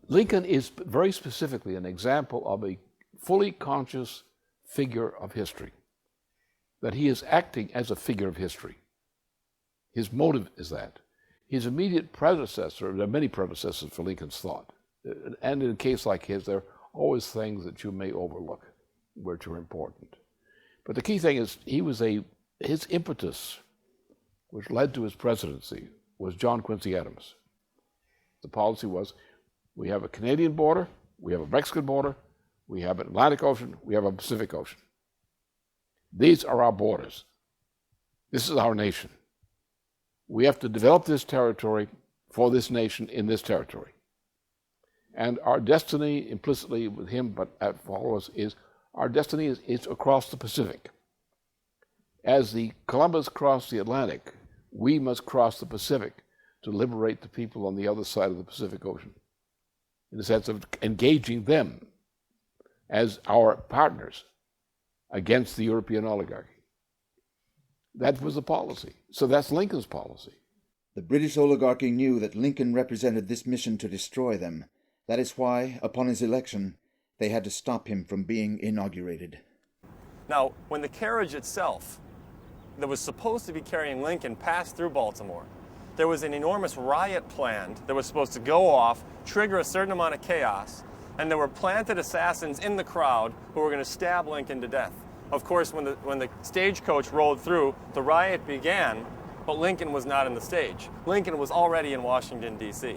Lincoln is very specifically an example of a fully conscious figure of history, that he is acting as a figure of history. His motive is that. His immediate predecessor, there are many predecessors for Lincoln's thought, and in a case like his, there are always things that you may overlook, which are important. But the key thing is, his impetus, which led to his presidency, was John Quincy Adams. The policy was, we have a Canadian border, we have a Mexican border, we have an Atlantic Ocean, we have a Pacific Ocean. These are our borders. This is our nation. We have to develop this territory for this nation in this territory. And our destiny, implicitly with him, but for us, is our destiny is across the Pacific. As the Columbus crossed the Atlantic, we must cross the Pacific to liberate the people on the other side of the Pacific Ocean, in the sense of engaging them as our partners against the European oligarchy. That was the policy. So that's Lincoln's policy. The British oligarchy knew that Lincoln represented this mission to destroy them. That is why, upon his election, they had to stop him from being inaugurated. Now, when the carriage itself that was supposed to be carrying Lincoln passed through Baltimore, there was an enormous riot planned that was supposed to go off, trigger a certain amount of chaos, and there were planted assassins in the crowd who were going to stab Lincoln to death. Of course, when the stagecoach rolled through, the riot began, but Lincoln was not in the stage. Lincoln was already in Washington, D.C.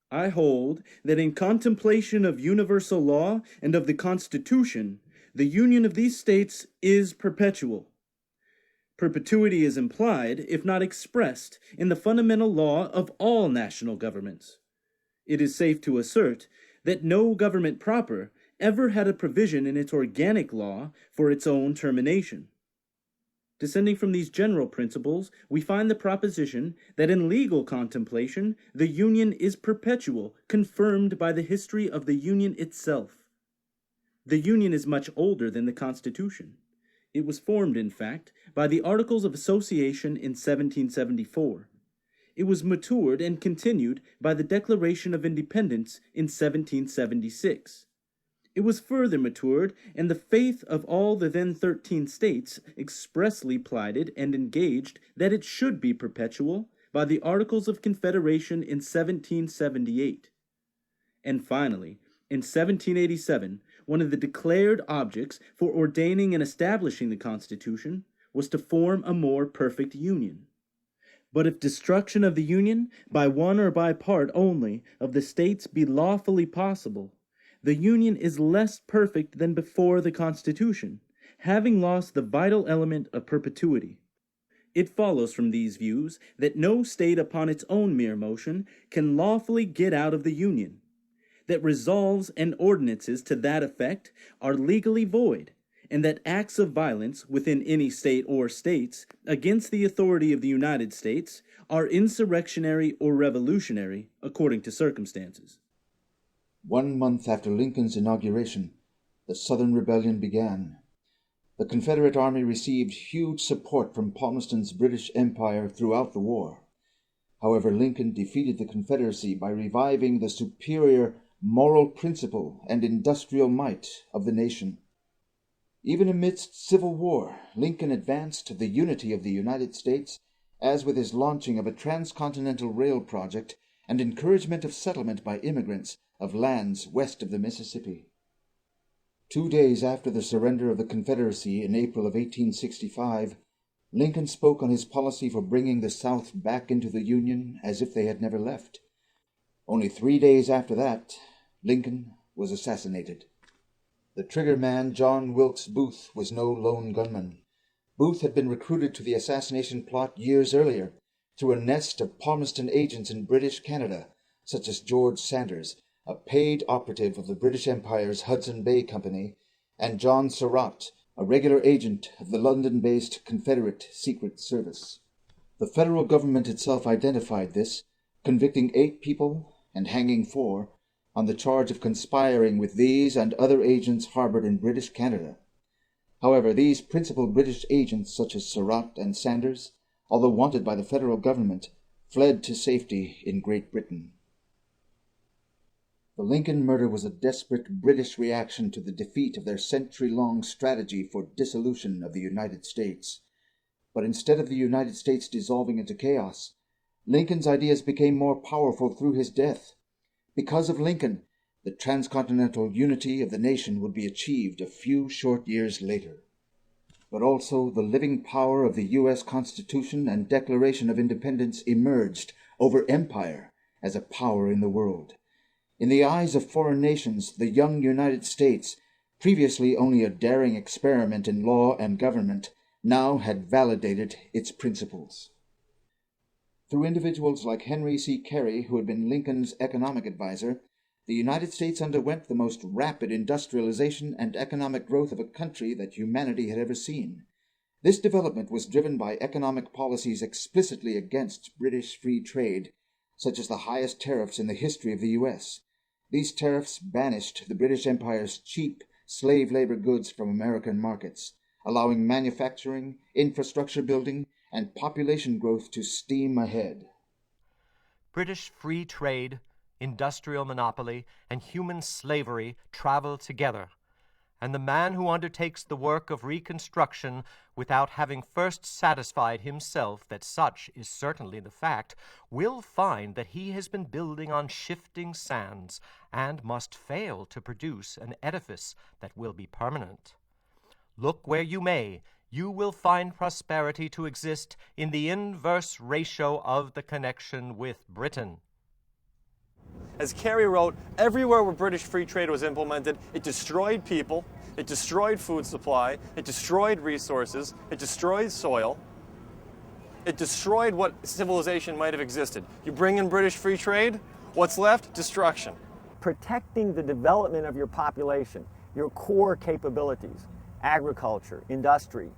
I hold that in contemplation of universal law and of the Constitution, the union of these states is perpetual. Perpetuity is implied, if not expressed, in the fundamental law of all national governments. It is safe to assert that no government proper ever had a provision in its organic law for its own termination. Descending from these general principles, we find the proposition that in legal contemplation, the Union is perpetual, confirmed by the history of the Union itself. The Union is much older than the Constitution. It was formed, in fact, by the Articles of Association in 1774. It was matured and continued by the Declaration of Independence in 1776. It was further matured, and the faith of all the then 13 states expressly plighted and engaged that it should be perpetual by the Articles of Confederation in 1778. And finally, in 1787, one of the declared objects for ordaining and establishing the Constitution was to form a more perfect union. But if destruction of the Union, by one or by part only, of the states be lawfully possible, the Union is less perfect than before the Constitution, having lost the vital element of perpetuity. It follows from these views that no state upon its own mere motion can lawfully get out of the Union, that resolves and ordinances to that effect are legally void, and that acts of violence within any state or states against the authority of the United States are insurrectionary or revolutionary according to circumstances. 1 month after Lincoln's inauguration, the Southern Rebellion began. The Confederate Army received huge support from Palmerston's British Empire throughout the war. However, Lincoln defeated the Confederacy by reviving the superior moral principle and industrial might of the nation. Even amidst civil war, Lincoln advanced the unity of the United States, as with his launching of a transcontinental rail project and encouragement of settlement by immigrants of lands west of the Mississippi. 2 days after the surrender of the Confederacy in April of 1865, Lincoln spoke on his policy for bringing the South back into the Union as if they had never left. Only 3 days after that, Lincoln was assassinated. The trigger man, John Wilkes Booth, was no lone gunman. Booth had been recruited to the assassination plot years earlier through a nest of Palmerston agents in British Canada, such as George Sanders, a paid operative of the British Empire's Hudson Bay Company, and John Surratt, a regular agent of the London-based Confederate Secret Service. The federal government itself identified this, convicting 8 people and hanging 4 on the charge of conspiring with these and other agents harbored in British Canada. However, these principal British agents, such as Surratt and Sanders, although wanted by the federal government, fled to safety in Great Britain. The Lincoln murder was a desperate British reaction to the defeat of their century-long strategy for dissolution of the United States. But instead of the United States dissolving into chaos, Lincoln's ideas became more powerful through his death. Because of Lincoln, the transcontinental unity of the nation would be achieved a few short years later. But also the living power of the U.S. Constitution and Declaration of Independence emerged over empire as a power in the world. In the eyes of foreign nations, the young United States, previously only a daring experiment in law and government, now had validated its principles. Through individuals like Henry C. Carey, who had been Lincoln's economic advisor, the United States underwent the most rapid industrialization and economic growth of a country that humanity had ever seen. This development was driven by economic policies explicitly against British free trade, such as the highest tariffs in the history of the U.S. These tariffs banished the British Empire's cheap slave labor goods from American markets, allowing manufacturing, infrastructure building, and population growth to steam ahead. British free trade, industrial monopoly, and human slavery travel together, and the man who undertakes the work of reconstruction without having first satisfied himself that such is certainly the fact will find that he has been building on shifting sands and must fail to produce an edifice that will be permanent. Look where you may, you will find prosperity to exist in the inverse ratio of the connection with Britain. As Carey wrote, everywhere where British free trade was implemented, it destroyed people, it destroyed food supply, it destroyed resources, it destroyed soil, it destroyed what civilization might have existed. You bring in British free trade, what's left? Destruction. Protecting the development of your population, your core capabilities, agriculture, industry,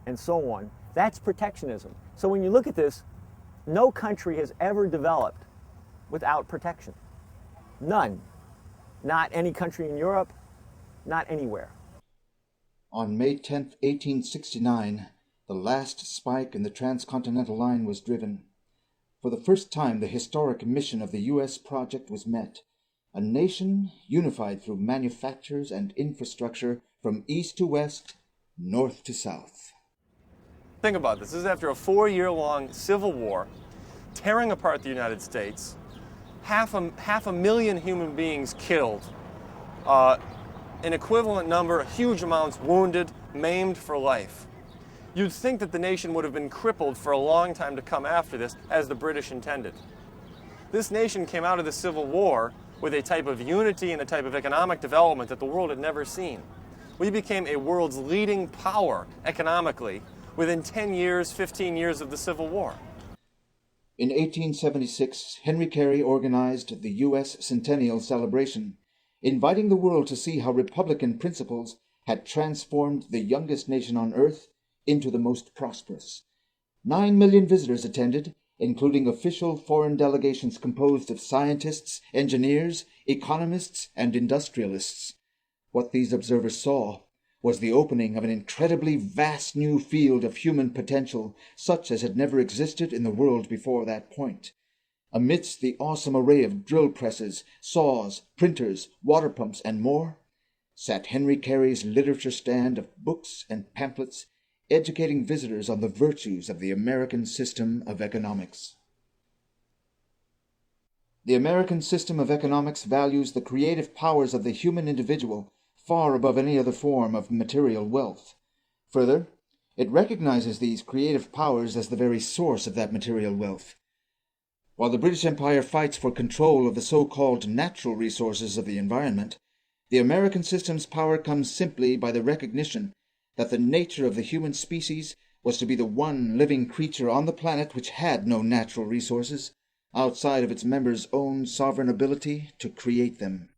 and so on, that's protectionism. So when you look at this, no country has ever developed without protection. None. Not any country in Europe, not anywhere. On May 10, 1869, the last spike in the transcontinental line was driven. For the first time, the historic mission of the U.S. project was met. A nation unified through manufactures and infrastructure from east to west, north to south. Think about this. This is after a 4-year-long civil war, tearing apart the United States, half a million human beings killed, an equivalent number, huge amounts wounded, maimed for life. You'd think that the nation would have been crippled for a long time to come after this, as the British intended. This nation came out of the Civil War with a type of unity and a type of economic development that the world had never seen. We became a world's leading power economically within 10 years, 15 years of the Civil War. In 1876, Henry Carey organized the U.S. Centennial Celebration, inviting the world to see how Republican principles had transformed the youngest nation on earth into the most prosperous. 9 million visitors attended, including official foreign delegations composed of scientists, engineers, economists, and industrialists. What these observers saw was the opening of an incredibly vast new field of human potential, such as had never existed in the world before that point. Amidst the awesome array of drill presses, saws, printers, water pumps, and more, sat Henry Carey's literature stand of books and pamphlets, educating visitors on the virtues of the American system of economics. The American system of economics values the creative powers of the human individual far above any other form of material wealth. Further, it recognizes these creative powers as the very source of that material wealth. While the British Empire fights for control of the so-called natural resources of the environment, the American system's power comes simply by the recognition that the nature of the human species was to be the one living creature on the planet which had no natural resources outside of its members' own sovereign ability to create them.